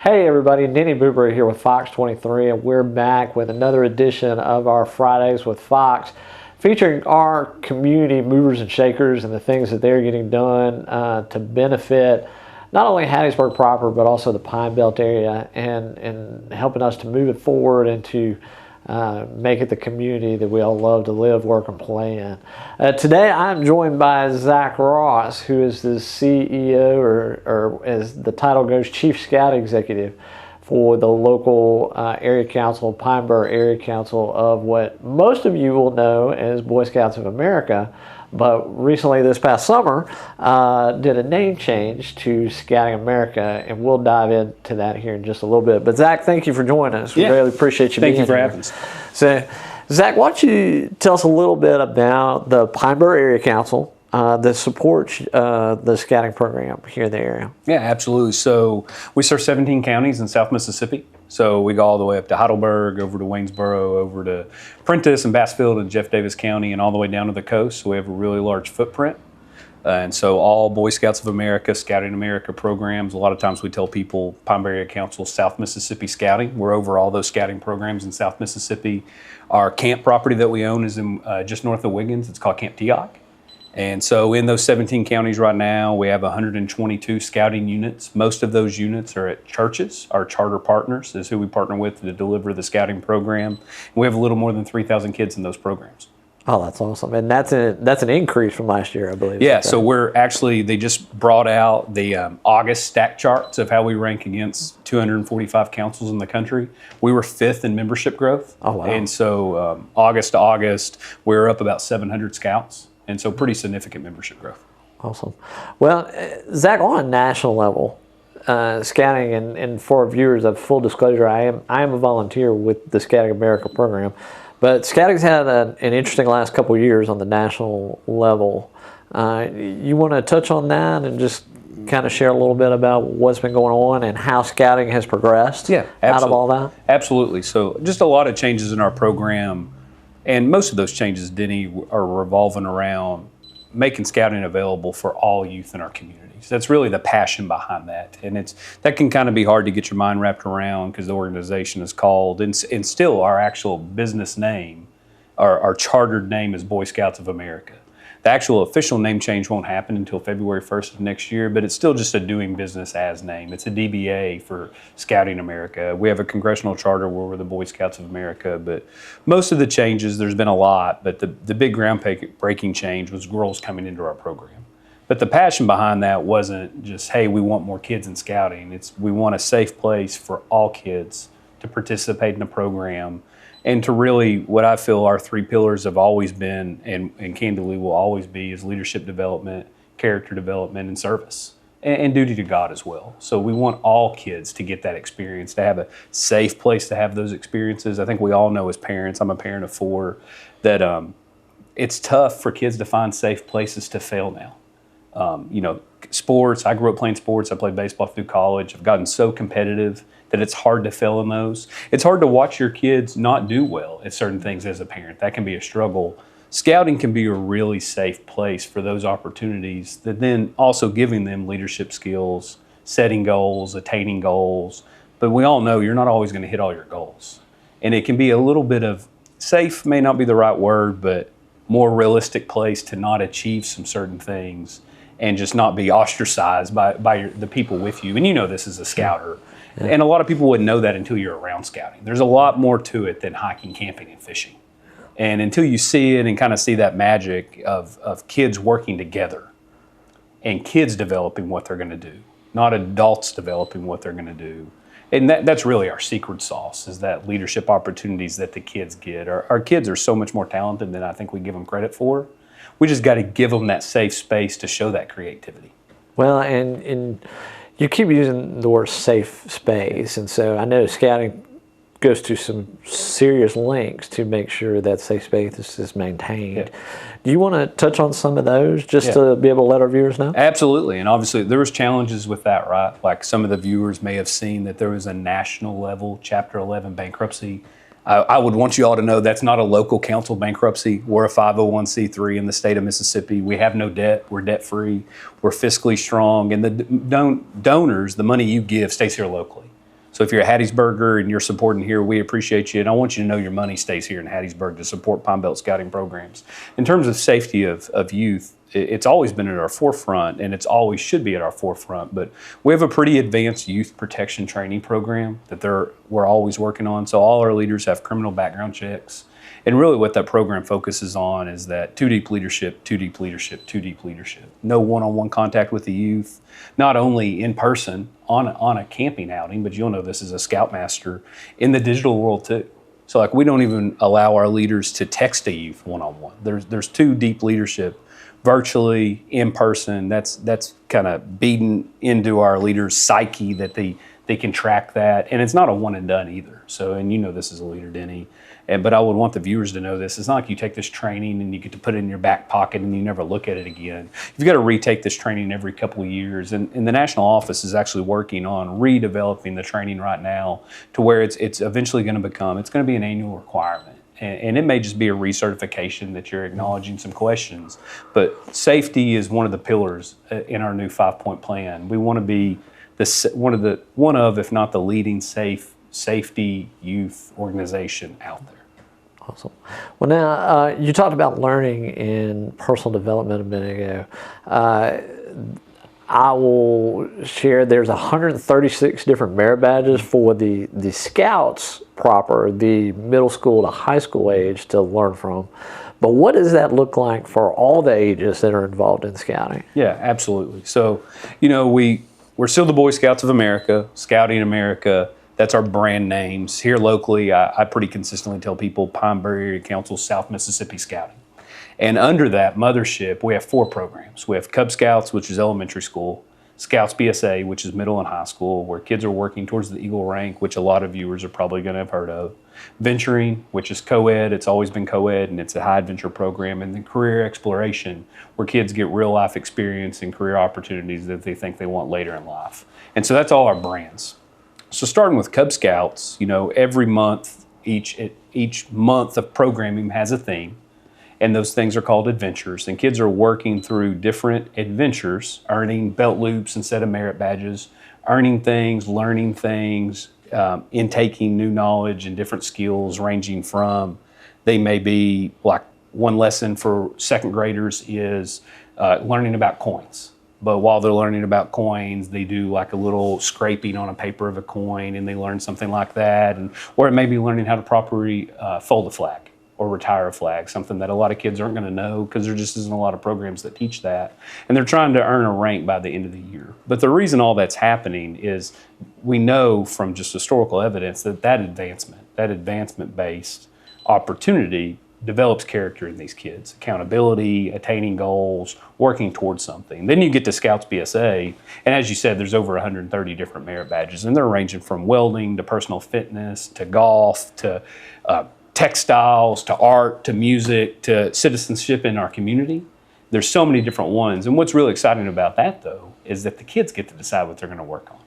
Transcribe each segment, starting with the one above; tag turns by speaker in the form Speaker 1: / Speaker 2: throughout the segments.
Speaker 1: Hey everybody, Denny Boober here with Fox 23, and we're back with another edition of our Fridays with Fox, featuring our community movers and shakers and the things that they're getting done to benefit not only Hattiesburg proper, but also the Pine Belt area, and helping us to move it forward and to make it the community that we all love to live, work, and play in. Today I'm joined by Zach Ross, who is the CEO, or as the title goes, Chief Scout Executive for the local area council, Pineborough Area Council, of what most of you will know as Boy Scouts of America, but recently this past summer did a name change to Scouting America, and we'll dive into that here in just a little bit. But Zach, thank you for joining us. We really appreciate you being here.
Speaker 2: Thank you for having us.
Speaker 1: So, Zach, why don't you tell us a little bit about the Pineborough Area Council that supports the scouting program here in the area?
Speaker 2: Yeah, absolutely. So we serve 17 counties in South Mississippi. So we go all the way up to Heidelberg, over to Waynesboro, over to Prentiss and Bassfield and Jeff Davis County, and all the way down to the coast. So we have a really large footprint. And so all Boy Scouts of America, Scouting America programs, a lot of times we tell people Pineborough Area Council, South Mississippi Scouting. We're over all those scouting programs in South Mississippi. Our camp property that we own is in just north of Wiggins. It's called Camp Teoc. And so in those 17 counties right now, we have 122 scouting units. Most of those units are at churches. Our charter partners is who we partner with to deliver the scouting program. And we have a little more than 3,000 kids in those programs.
Speaker 1: Oh, that's awesome. And that's an increase from last year, I believe.
Speaker 2: Yeah, so they just brought out the August stack charts of how we rank against 245 councils in the country. We were 5th in membership growth.
Speaker 1: Oh, wow.
Speaker 2: And so August to August, we're up about 700 scouts. And so pretty significant membership growth.
Speaker 1: Awesome. Well, Zach, on a national level, scouting, and for our viewers, of full disclosure, I am a volunteer with the Scouting America program, but scouting's had an interesting last couple of years on the national level. You want to touch on that and just kind of share a little bit about what's been going on and how scouting has progressed out of all that?
Speaker 2: Absolutely. So just a lot of changes in our program. And most of those changes, Denny, are revolving around making scouting available for all youth in our communities. That's really the passion behind that. And that can kind of be hard to get your mind wrapped around because the organization is called, and still our actual business name, our chartered name is Boy Scouts of America. The actual official name change won't happen until February 1st of next year, but it's still just a doing business as name. It's a DBA for Scouting America. We have a congressional charter where we're the Boy Scouts of America, but most of the changes, there's been a lot, but the big groundbreaking change was girls coming into our program. But the passion behind that wasn't just, hey, we want more kids in scouting. We want a safe place for all kids to participate in the program. And to really, what I feel our 3 pillars have always been, and candidly will always be, is leadership development, character development, and service, and duty to God as well. So we want all kids to get that experience, to have a safe place to have those experiences. I think we all know as parents, I'm a parent of 4, that it's tough for kids to find safe places to fail now. Sports, I grew up playing sports. I played baseball through college. I've gotten so competitive that it's hard to fail in those. It's hard to watch your kids not do well at certain things as a parent. That can be a struggle. Scouting can be a really safe place for those opportunities, that then also giving them leadership skills, setting goals, attaining goals. But we all know you're not always going to hit all your goals. And it can be a little bit of, safe may not be the right word, but more realistic place to not achieve some certain things and just not be ostracized by the people with you. And you know this as a scouter. Yeah. And a lot of people wouldn't know that until you're around scouting. There's a lot more to it than hiking, camping, and fishing. And until you see it and kind of see that magic of kids working together and kids developing what they're going to do, not adults developing what they're going to do. And that's really our secret sauce, is that leadership opportunities that the kids get. Our kids are so much more talented than I think we give them credit for. We just got to give them that safe space to show that creativity.
Speaker 1: Well, and you keep using the word safe space, and so I know scouting goes to some serious lengths to make sure that safe space is maintained.
Speaker 2: Yeah.
Speaker 1: Do you want to touch on some of those just to be able to let our viewers know?
Speaker 2: Absolutely, and obviously there was challenges with that, right? Like some of the viewers may have seen that there was a national level Chapter 11 bankruptcy. I would want you all to know that's not a local council bankruptcy. We're a 501c3 in the state of Mississippi. We have no debt. We're debt-free. We're fiscally strong. And the donors, the money you give, stays here locally. So if you're a Hattiesburger and you're supporting here, we appreciate you. And I want you to know your money stays here in Hattiesburg to support Pine Belt Scouting programs. In terms of safety of youth, it's always been at our forefront, and it's always should be at our forefront. But we have a pretty advanced youth protection training program that we're always working on. So all our leaders have criminal background checks. And really what that program focuses on is that too deep leadership, too deep leadership, too deep leadership. No one-on-one contact with the youth, not only in person on a camping outing, but you'll know this as a Scoutmaster in the digital world too. So like we don't even allow our leaders to text a youth one-on-one. There's too deep leadership virtually, in person. That's kind of beaten into our leaders' psyche that they can track that. And it's not a one and done either. So, and you know this as a leader, Denny. But I would want the viewers to know this. It's not like you take this training and you get to put it in your back pocket and you never look at it again. You've got to retake this training every couple of years. And the national office is actually working on redeveloping the training right now to where it's eventually going to become, it's going to be an annual requirement. And it may just be a recertification that you're acknowledging some questions. But safety is one of the pillars in our new 5-point plan. We want to be one of, if not the leading safety youth organization out there.
Speaker 1: Awesome. Well, now you talked about learning in personal development a minute ago. I will share there's 136 different merit badges for the scouts proper, the middle school to high school age to learn from. But what does that look like for all the ages that are involved in scouting?
Speaker 2: Yeah, absolutely. So, you know, we're still the Boy Scouts of America, Scouting America. That's our brand names. Here locally, I pretty consistently tell people Pine Bluff Area Council South Mississippi Scouting. And under that mothership, we have 4 programs. We have Cub Scouts, which is elementary school, Scouts BSA, which is middle and high school, where kids are working towards the Eagle rank, which a lot of viewers are probably going to have heard of. Venturing, which is co-ed. It's always been co-ed, and it's a high adventure program. And then career exploration, where kids get real life experience and career opportunities that they think they want later in life. And so that's all our brands. So starting with Cub Scouts, you know, every month, each month of programming has a theme, and those things are called adventures. And kids are working through different adventures, earning belt loops instead of merit badges, earning things, learning things, intaking new knowledge and different skills, ranging from they may be like one lesson for second graders is learning about coins. But while they're learning about coins, they do like a little scraping on a paper of a coin, and they learn something like that. Or it may be learning how to properly fold a flag or retire a flag, something that a lot of kids aren't going to know because there just isn't a lot of programs that teach that. And they're trying to earn a rank by the end of the year. But the reason all that's happening is we know from just historical evidence that advancement-based opportunity develops character in these kids, accountability, attaining goals, working towards something. Then you get to Scouts BSA, and as you said, there's over 130 different merit badges, and they're ranging from welding to personal fitness to golf to textiles to art to music to citizenship in our community. There's so many different ones, and what's really exciting about that, though, is that the kids get to decide what they're going to work on.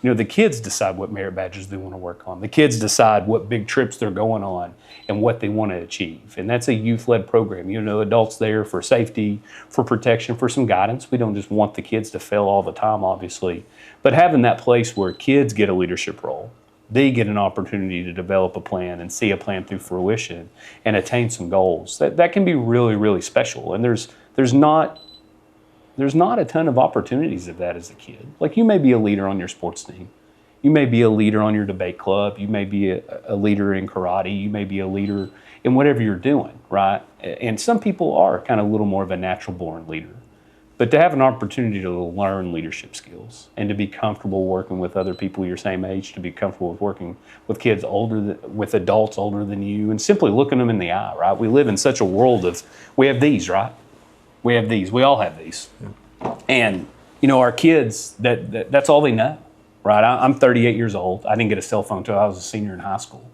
Speaker 2: You know, the kids decide what merit badges they want to work on. The kids decide what big trips they're going on and what they want to achieve. And that's a youth-led program. You know, adults there for safety, for protection, for some guidance. We don't just want the kids to fail all the time, obviously. But having that place where kids get a leadership role, they get an opportunity to develop a plan and see a plan through fruition and attain some goals. That can be really, really special. And there's not a ton of opportunities of that as a kid. Like you may be a leader on your sports team. You may be a leader on your debate club. You may be a leader in karate. You may be a leader in whatever you're doing, right? And some people are kind of a little more of a natural born leader. But to have an opportunity to learn leadership skills and to be comfortable working with other people your same age, to be comfortable with working with kids with adults older than you, and simply looking them in the eye, right? We live in such a world of, we have these, right? We have these. We all have these. And, you know, our kids, that's all they know, right? I'm 38 years old. I didn't get a cell phone until I was a senior in high school.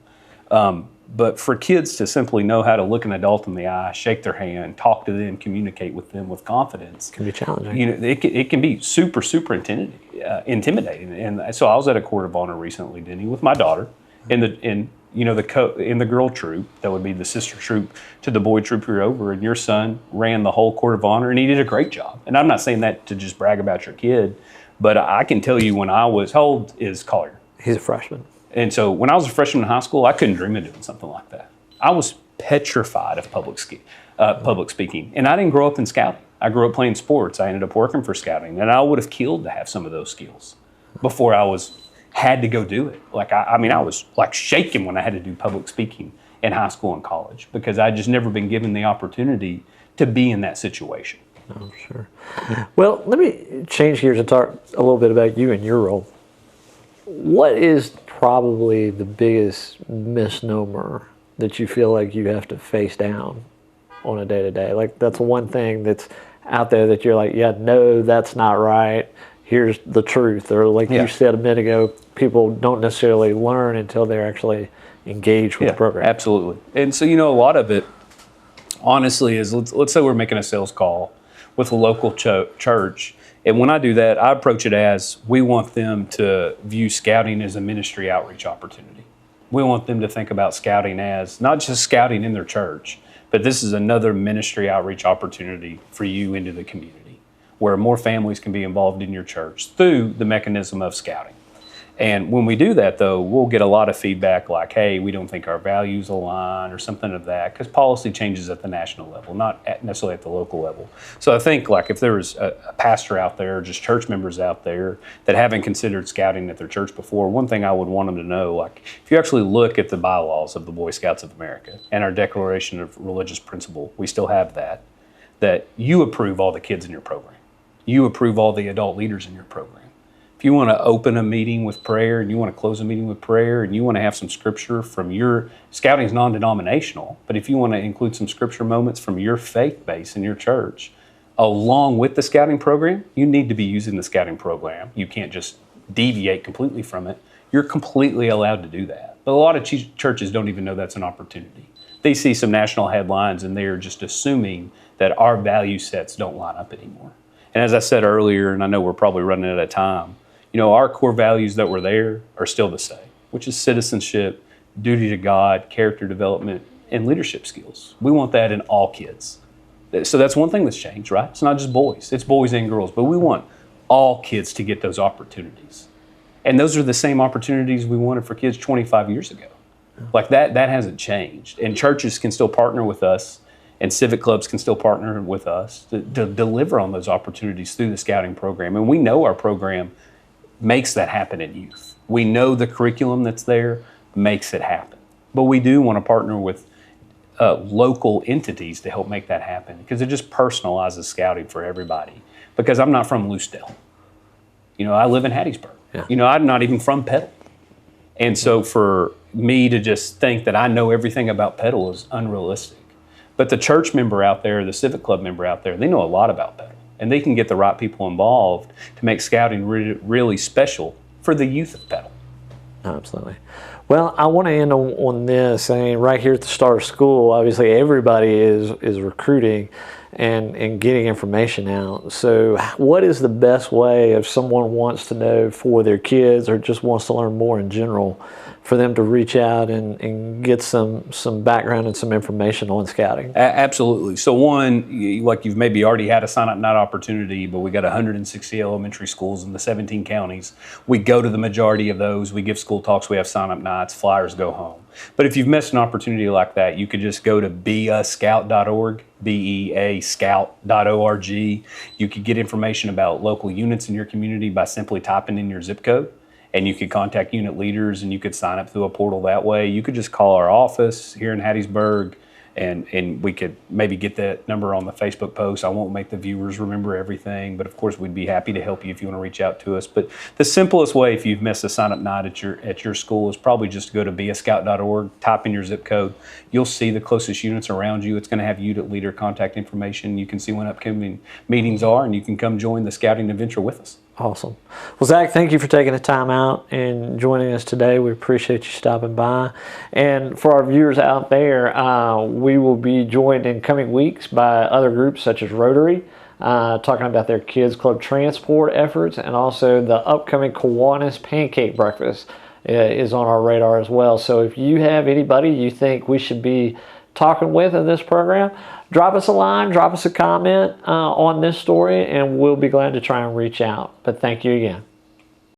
Speaker 2: But for kids to simply know how to look an adult in the eye, shake their hand, talk to them, communicate with them with confidence.
Speaker 1: Can be challenging.
Speaker 2: You know, it can be super, super intimidating. And so I was at a court of honor recently, Denny, with my daughter in the girl troop, that would be the sister troop to the boy troop you're over, and your son ran the whole court of honor, and he did a great job. And I'm not saying that to just brag about your kid, but I can tell you when I was, how old is Collier?
Speaker 1: He's a freshman.
Speaker 2: And so when I was a freshman in high school, I couldn't dream of doing something like that. I was petrified of public speaking. And I didn't grow up in scouting. I grew up playing sports. I ended up working for scouting. And I would have killed to have some of those skills before I had to go do it. Like, I was like shaking when I had to do public speaking in high school and college because I'd just never been given the opportunity to be in that situation.
Speaker 1: Oh, sure. Well, let me change gears and talk a little bit about you and your role. What is probably the biggest misnomer that you feel like you have to face down on a day-to-day? Like, that's one thing that's out there that you're like, yeah, no, that's not right. Here's the truth. Or like you said a minute ago, people don't necessarily learn until they're actually engaged with the program.
Speaker 2: Absolutely. And so, a lot of it, honestly, is let's say we're making a sales call with a local church. And when I do that, I approach it as we want them to view scouting as a ministry outreach opportunity. We want them to think about scouting as not just scouting in their church, but this is another ministry outreach opportunity for you into the community, where more families can be involved in your church through the mechanism of scouting. And when we do that, though, we'll get a lot of feedback like, hey, we don't think our values align or something of that, because policy changes at the national level, not necessarily at the local level. So I think like if there was a pastor out there, or just church members out there that haven't considered scouting at their church before, one thing I would want them to know, like if you actually look at the bylaws of the Boy Scouts of America and our Declaration of Religious Principle, we still have that you approve all the kids in your program. You approve all the adult leaders in your program. If you want to open a meeting with prayer and you want to close a meeting with prayer and you want to have some scripture from your, scouting is non-denominational, but if you want to include some scripture moments from your faith base in your church, along with the scouting program, you need to be using the scouting program. You can't just deviate completely from it. You're completely allowed to do that. But a lot of churches don't even know that's an opportunity. They see some national headlines and they're just assuming that our value sets don't line up anymore. And as I said earlier, and I know we're probably running out of time, our core values that were there are still the same, which is citizenship, duty to God, character development, and leadership skills. We want that in all kids. So that's one thing that's changed, right? It's not just boys, it's boys and girls, but we want all kids to get those opportunities. And those are the same opportunities we wanted for kids 25 years ago. Like that hasn't changed. And churches can still partner with us, and civic clubs can still partner with us to deliver on those opportunities through the scouting program. And we know our program makes that happen in youth. We know the curriculum that's there makes it happen. But we do want to partner with local entities to help make that happen, because it just personalizes scouting for everybody. Because I'm not from Loosedale. I live in Hattiesburg. Yeah. I'm not even from Petal. And so for me to just think that I know everything about Petal is unrealistic. But the church member out there, the civic club member out there, they know a lot about Petal. And they can get the right people involved to make scouting really special for the youth of Petal.
Speaker 1: Absolutely. Well, I want to end on this saying right here at the start of school, obviously everybody is recruiting and getting information out. So what is the best way if someone wants to know for their kids or just wants to learn more in general for them to reach out and get some background and some information on scouting?
Speaker 2: Absolutely. So one, like you've maybe already had a sign-up night opportunity, but we got 160 elementary schools in the 17 counties. We go to the majority of those. We give school talks. We have sign-up nights. Flyers go home. But if you've missed an opportunity like that, you could just go to beascout.org, beascout.org. You could get information about local units in your community by simply typing in your zip code. And you could contact unit leaders and you could sign up through a portal that way. You could just call our office here in Hattiesburg and we could maybe get that number on the Facebook post. I won't make the viewers remember everything, but of course we'd be happy to help you if you want to reach out to us. But the simplest way if you've missed a sign-up night at your school is probably just to go to beascout.org, type in your zip code. You'll see the closest units around you. It's going to have unit leader contact information. You can see when upcoming meetings are and you can come join the scouting adventure with us.
Speaker 1: Awesome. Well, Zach, thank you for taking the time out and joining us today. We appreciate you stopping by. And for our viewers out there, we will be joined in coming weeks by other groups such as Rotary, talking about their Kids Club transport efforts, and also the upcoming Kiwanis Pancake Breakfast is on our radar as well. So if you have anybody you think we should be talking with in this program, drop us a line, drop us a comment on this story, and we'll be glad to try and reach out. But thank you again.